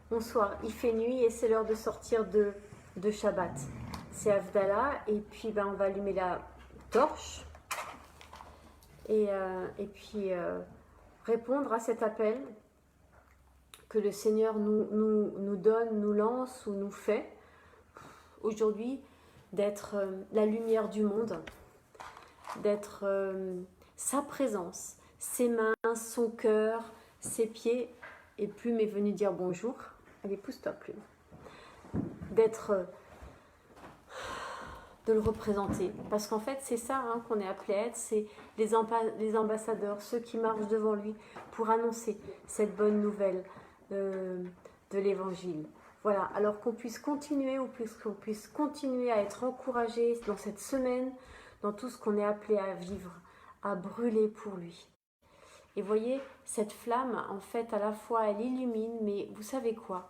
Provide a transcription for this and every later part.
Bonsoir, il fait nuit et c'est l'heure de sortir de Shabbat. C'est Havdalah et puis on va allumer la torche et puis répondre à cet appel que le Seigneur nous donne, nous lance ou nous fait aujourd'hui d'être la lumière du monde, d'être sa présence, ses mains, son cœur, ses pieds. Et Plume est venue dire bonjour. Allez, pousse-toi, Plume. De le représenter. Parce qu'en fait, c'est ça qu'on est appelé à être, c'est les ambassadeurs, ceux qui marchent devant lui pour annoncer cette bonne nouvelle de l'Évangile. Voilà, alors qu'on puisse continuer, ou qu'on puisse continuer à être encouragé dans cette semaine, dans tout ce qu'on est appelé à vivre, à brûler pour lui. Et voyez, cette flamme, en fait, à la fois, elle illumine, mais vous savez quoi?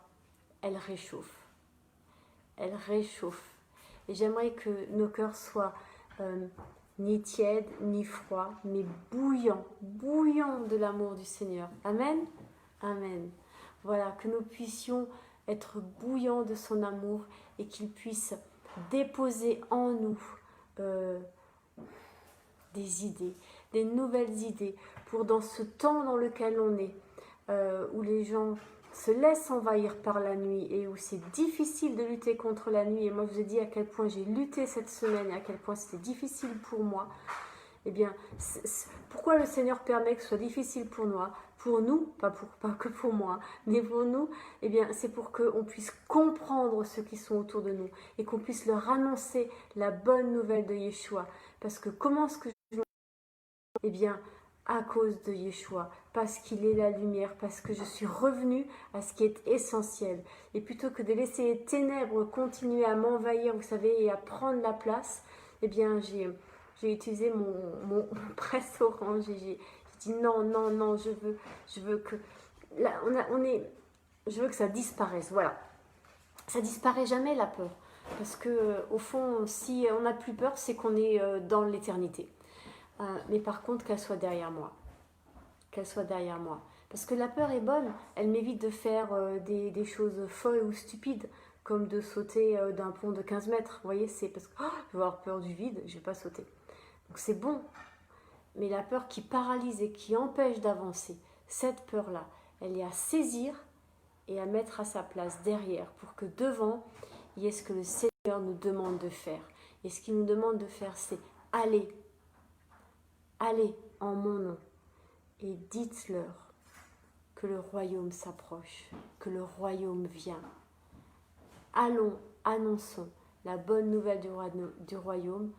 Elle réchauffe. Elle réchauffe. Et j'aimerais que nos cœurs soient ni tièdes, ni froids, mais bouillants, bouillants de l'amour du Seigneur. Amen? Amen. Voilà, que nous puissions être bouillants de son amour et qu'il puisse déposer en nous des idées, des nouvelles idées pour dans ce temps dans lequel on est, où les gens se laissent envahir par la nuit et où c'est difficile de lutter contre la nuit. Et moi, je vous ai dit à quel point j'ai lutté cette semaine et à quel point c'était difficile pour moi. Eh bien, pourquoi le Seigneur permet que ce soit difficile pour nous, pas que pour moi, mais pour nous, eh bien, c'est pour qu'on puisse comprendre ceux qui sont autour de nous et qu'on puisse leur annoncer la bonne nouvelle de Yeshua. Parce que comment est-ce que je... Eh bien, à cause de Yeshua, parce qu'il est la lumière, parce que je suis revenue à ce qui est essentiel. Et plutôt que de laisser les ténèbres continuer à m'envahir, vous savez, et à prendre la place, eh bien, j'ai utilisé mon presse orange et j'ai dit non, je veux que... Là, je veux que ça disparaisse, voilà. Ça disparaît jamais, la peur. Parce que, au fond, si on n'a plus peur, c'est qu'on est dans l'éternité. Mais par contre, qu'elle soit derrière moi. Qu'elle soit derrière moi. Parce que la peur est bonne. Elle m'évite de faire des choses folles ou stupides, comme de sauter d'un pont de 15 mètres. Vous voyez, c'est parce que je vais avoir peur du vide, je ne vais pas sauter. Donc c'est bon. Mais la peur qui paralyse et qui empêche d'avancer, cette peur-là, elle est à saisir et à mettre à sa place derrière pour que devant, il y ait ce que le Seigneur nous demande de faire. Et ce qu'il nous demande de faire, c'est aller. Allez en mon nom et dites-leur que le royaume s'approche, que le royaume vient. Allons, annonçons la bonne nouvelle du royaume.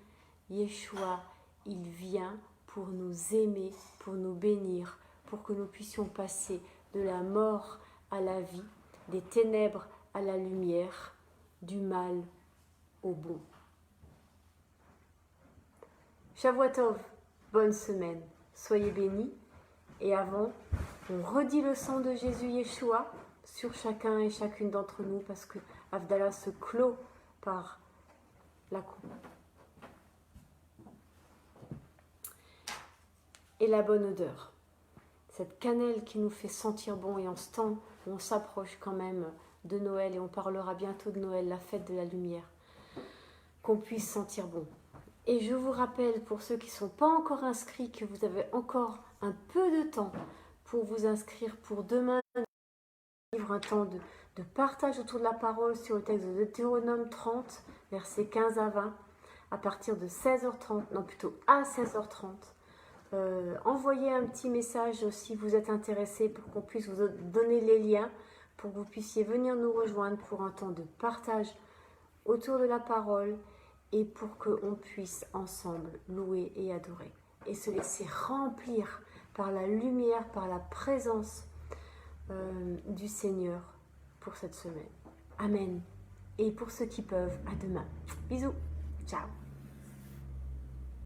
Yeshua, il vient pour nous aimer, pour nous bénir, pour que nous puissions passer de la mort à la vie, des ténèbres à la lumière, du mal au bon. Shavua Tov. Bonne semaine, soyez bénis. Et avant, on redit le sang de Jésus Yeshua sur chacun et chacune d'entre nous parce que Havdalah se clôt par la coupe. Et la bonne odeur, cette cannelle qui nous fait sentir bon et en ce temps où on s'approche quand même de Noël et on parlera bientôt de Noël, la fête de la lumière, qu'on puisse sentir bon. Et je vous rappelle, pour ceux qui ne sont pas encore inscrits, que vous avez encore un peu de temps pour vous inscrire pour demain, vivre un temps de partage autour de la parole sur le texte de Deutéronome 30, versets 15 à 20, à partir de 16h30, non plutôt à 16h30. Envoyez un petit message si vous êtes intéressé pour qu'on puisse vous donner les liens, pour que vous puissiez venir nous rejoindre pour un temps de partage autour de la parole, et pour qu'on puisse ensemble louer et adorer et se laisser remplir par la lumière, par la présence du Seigneur pour cette semaine. Amen. Et pour ceux qui peuvent, à demain. Bisous. Ciao.